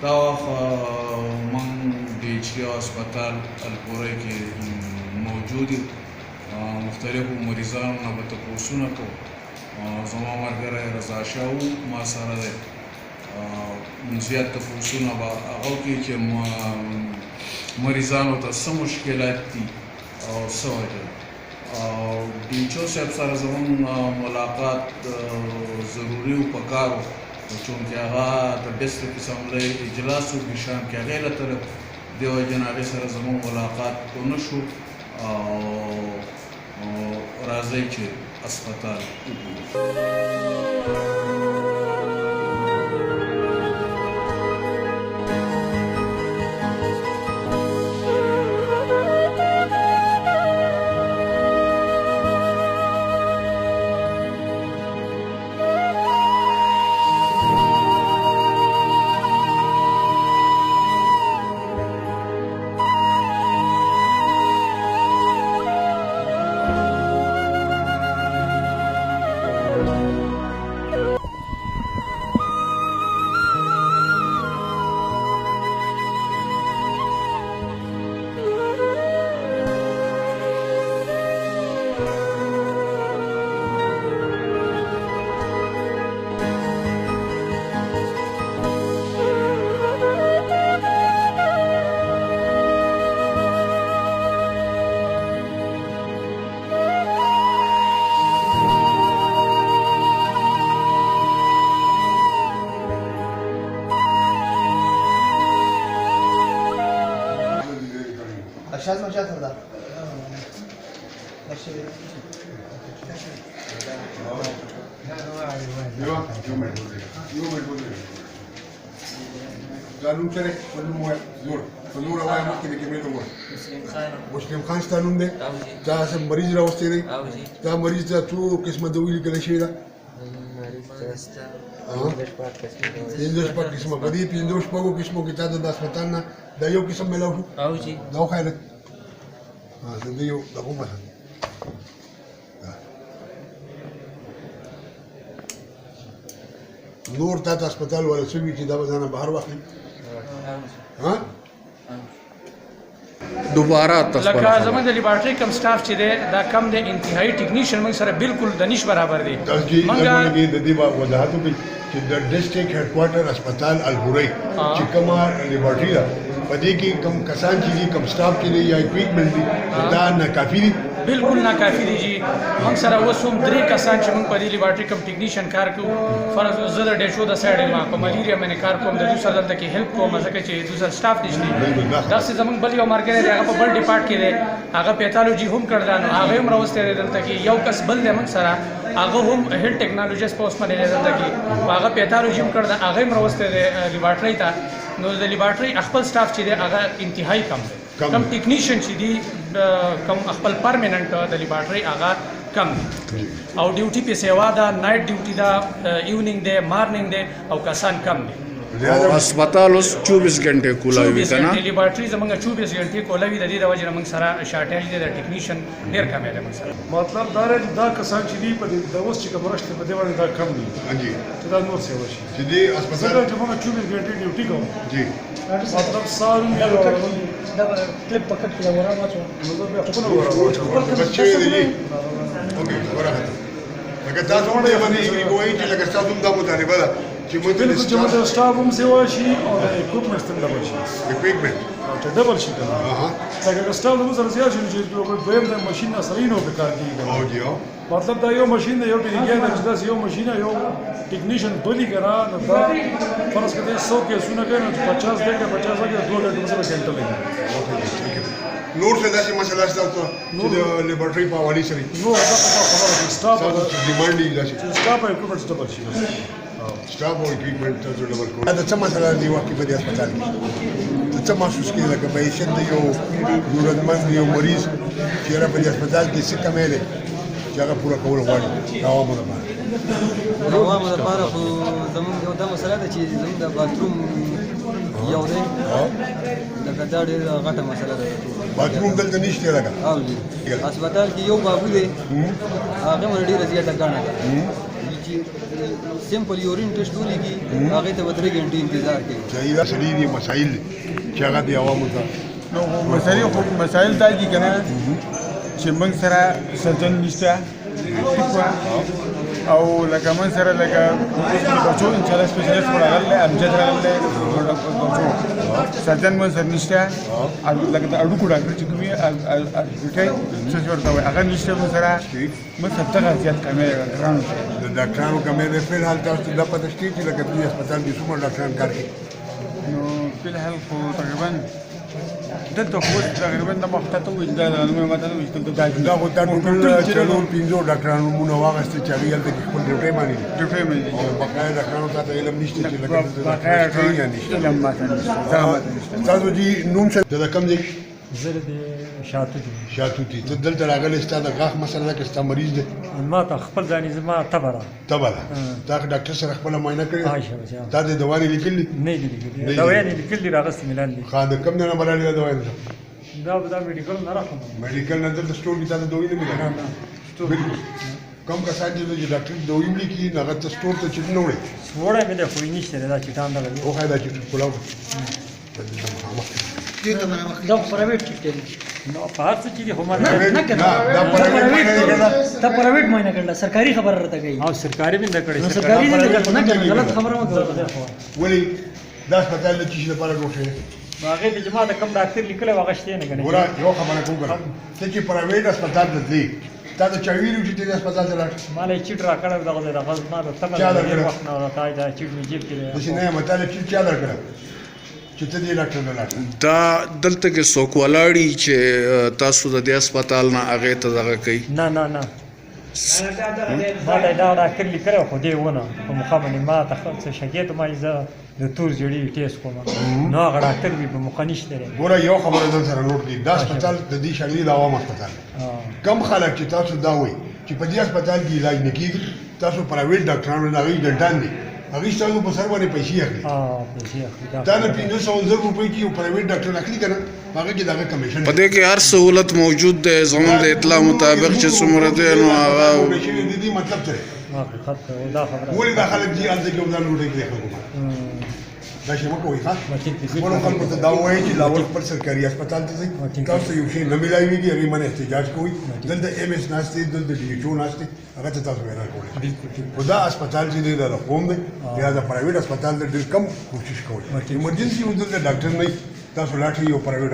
دا وخت موږ د ایچیا هسپتال الپورۍ کې موجود یو مختلفو مریضانو نه به تپوسونه کوو زما ملګری رضا شاه و ما سره دی زیات تپوسونه به هغه وکړي چې مریضانو ته څه مشکلات دي او څه وجه ډي ایچ او صاحب سره زموږ ملاقات ضروري و پکار و چونکې هغه د ډیسک اسمبلی اجلاس و بشام کې هغې له طرف دې وجې نه هغې سره زموږ ملاقات ونه شو او راځئ چې هسپتال وګورو Aşağıda mı aşağıda? قانون سره فلور وای مخکې د کېمې نوم مسلم خان ستا نوم دی دا څه مریض راوستی دی دا مریض ته څو قسمه دوی لیکلی شوې ده پنځه شپږ قسمه په دې پنځو شپږو قسمو کې تا ته د هسپتال نه دا یو قسم میلاو شو دا وښایه لږ د دې یو دغه ومثل نور تا ته هسپتال والا څه وي چې دا به ځانه بهر واخلي دوباره لکه زموږ د لیبارټري کم سټاف چې دی دا کم دی انتهایی ټیکنیشن موږ سره بالکل د نش برابر دی د دې وضاحت وکړي چې د ډسټرکټ هډ کوارټر هسپتال الپورۍ چې کومه لیبارټري ده په دې کې کم کسان چې دي کم سټاف چې دی یا اکویپمنټ دي دا ناکافي دي بالکل ناکافي دي جی موږ سره اوس هم درې کسان چې موږ په دې لیبارټري کم ټیکنیشن کار کوو فرض زه د ډیشو د سایډ ما په ملیریا باندې کار کوم د دوی سره دلته کې هیلپ کوم ځکه چې دوی سره سټاف نشته داسې زموږ بل یو مارکیټ دی هغه په بل ډیپارټ کې دی هغه پیتالوجي هم کړدا نو هغه هم راوستی دی دلته کې یو کس بل دی موږ سره هغه هم هیل ټیکنالوژیست پوسټ باندې دی دلته کې هغه پیتالوجي هم کړدا هغه هم راوستی دی لیبارټري ته نو د لیبارټري خپل سټاف چې دی هغه انتهایی کم دی کم ټیکنیشن چې دی کم خپل پرمننٹ د لیبارټري هغه کم دی او ډیوټي په سیوا دا نایټ ډیوټي دا ایونینګ دی مارنینګ دی او کسان کم دی هسپتال اوس 24 غنټې کولاوي کنه لیبارټري زمونږ 24 غنټې کولاوي د دې د وجه موږ سره شارټیج دی د ټیکنیشن ډیر کم دی موږ سره مطلب دا کسان چې دی په د اوس چې کوم راشته په دې باندې دا کم دي ਹਾਂਜੀ چې دا نور سیوا شي چې دې هسپتال چې موږ 24 غنټې ډیوټي کوو جی مطلب سارو دا کلیپ پکټ کې ورا واچو نو دا بیا خپل ورا واچو بچې دي اوکې ورغله لکه تاسو هم دې باندې یې کوی چې لکه تاسو هم دا مطالبه ده چې موږ بالکل چې موږ سټاف هم سیوا شي او د اکوپمنټ هم ډبل شي اکویپمنټ چې ډبل شي کنه لکه سټاف هم سره زیات شي چې دویم د ماشين نه سره نو به کار کوي او جی مطلب دا یو ماشين دی یو ټیکنیکي دی چې دا یو ماشين یو ټیکنیشن بلی کرا نو دا فرض کړئ 100 کې سونه کوي 50 دغه 50 کې 2 غنټه سره سنټر لګي نور څه داسې مسله شته چې د لیبارټري په حوالې سره نو دا خبره سټاف ډیمانډ یې داسې سټاف اکوپمنټ ډبل شي سټاف او اکویپمنټ تاسو ډبل کوئ دا څه مسله دی واقعي په دې هسپتال کې څه محسوس کړئ لکه پیشنټ یو ضرورتمند یو مریض چې را په دې هسپتال کې څه کمی دی چې هغه پوره کول غواړي د عوامو لپاره عوامو لپاره خو زموږ یو دا مسله ده چې زموږ د باتروم یو دی لکه دا ډېره غټه مسله ده باتروم دلته نشته لکه هسپتال کې یو بابو دی هغه مې ډېره زیاته ګڼه ده چې سیمپل یورین ټیسټ ولیکي هغې ته به 3 غنټې انتظار کوي صحیح ده سړي دي مسایل دي چې هغه د عوامو ته نو مسایل دا دي که نه چې موږ سره سرجن نشته او لکه موږ سره لکه بچو انشاءالله سپیشلیست خو راغلی امجد راغلی بچو سرجن موږ سره نشته لکه د اډوکو ډاکټر چې کوم وي ډاکټر څه ورته وایي هغه نشته موږ سره موږ سره دغه زیات کمی دی ډاکټرانو ته د ډاکټرانو کمی دی فی الحال تاسو ته دا پته شته چې لکه دې هسپتال کې څومره ډاکټران کار کوي نو فی الحال خو تقریبا دلته خو تقریبا د مخته وي دا نو ماته نو چې دا خو تا ټوټل 4-5 ډاکټرانو مونږ واغسته چې هغه هلته خپل ډیوټۍ باندې دي ډاکټر مې او بقایا ډاکټرانو ته علم نشته چې لکه بقایا علم ماته نشته تاسو جی نوم څه د کم ځای زه د شاتو دي شاتوتی ته دلته راغلی ستا د غاښ مسله ده که ستا مریض دی ما ته خپل ځانې زما تبه ده تبه ده تا که ډاکټر سره خپله معاینه کړې عایشه بچا تا دې دوانې لیکلي نه دي لیکلي دوايانې لیکلي راغستې مې لاندې ښه د کم نه نمبر راغلی دا دوانې دا میډیکل نه راخلم میډیکل نه دلته سټور کې تا ته دوی نه ملي بالکل کم کسان چې د ډاکټر دوی لیکي نو هغه ته سټور ته چټ نه وړي وړی مې دی خو یې نشته دی دا چټان دغه دی وښایه دا چټ کولاو دا خو پرایویټ چټ دی نو په هر څه چې دي خو ما نه کنه دا پرایویټ معاینه دی کنه ته پرایویټ معاینه کړل سرکاري خبر راته کوي او سرکاري بنده کړی سرکاري نه کړل نه کنه غلط خبره مه کوه ولې دا هسپتال د چی لپاره جوړ شوی هغې ته چې ما ته کوم ډاکټر لیکلی و هغه شته نه که نه ګوره یو خبره کوم ګوره ته چې پرایویټ هسپتال ته ځې تا ته چا ویلي چې دې هسپتال ته لاړ ما له یې چیټ راکړی و دغه ځای دغه ما ته تبه چا ده درکړی؟ ډېر وخت نه راته دا چیټ مې جیب کې دی داسې نه یم تا له چیټ چا درکړه چې ته دې ډاکټر ته لاړ دا دلته کې څوک ولاړي چې تاسو د دې هسپتال نه هغې ته دغه کوي نه نه نه ما ته دا ډاکټر لیکلی و خو دې ونه په مخه باندې ما ته څه شکایت ما یې زه د تور زیړي ټیسټ کوم نو هغه ډاکټر مې په مخه نشته دی ګوره یو خبره ځان سره نوټ کړي دا هسپتال د دې شغلې د عوام هسپتال دی. کم خلک چې تاسو دا وایي چې په دې هسپتال کې علاج نه کېږي تاسو پرایویټ ډاکټرانو نه هغوی ډنډان دي هغوی ستاسو په سر باندې پیسې اخلي پیسې اخلي دا د 500 روپۍ کې یو پرایویټ ډاکټر اخلي که نه هغه کې دغه کمیشن په دې کې هر سهولت موجود دی زموږ د اطلاع مطابق چې څومره دی نو هغه کمیشن د دې مطلب څه دی حقیقت دا خبره ولې دا خلک دي هلته کې ځان لوټۍ کوي خلکو دا شی مه کوئ ښه خپلو خلکو ته دا ووایئ چې لاول خپل سرکاري هسپتال ته ځئ تاسو ته یو شی نه میلاویږي هغې باندې احتجاج کوئ دلته ایم ایس ناست دی دلته ډي ایچ او ناست دی هغه ته تاسو وینا کولی خو دا هسپتال چې دی دا د قوم دی یا د پرایویټ هسپتال ته ډېر کم کوشش کوئ ایمرجنسي و دلته ډاکټر نه وي تاسو لاړ شئ یو پرایویټ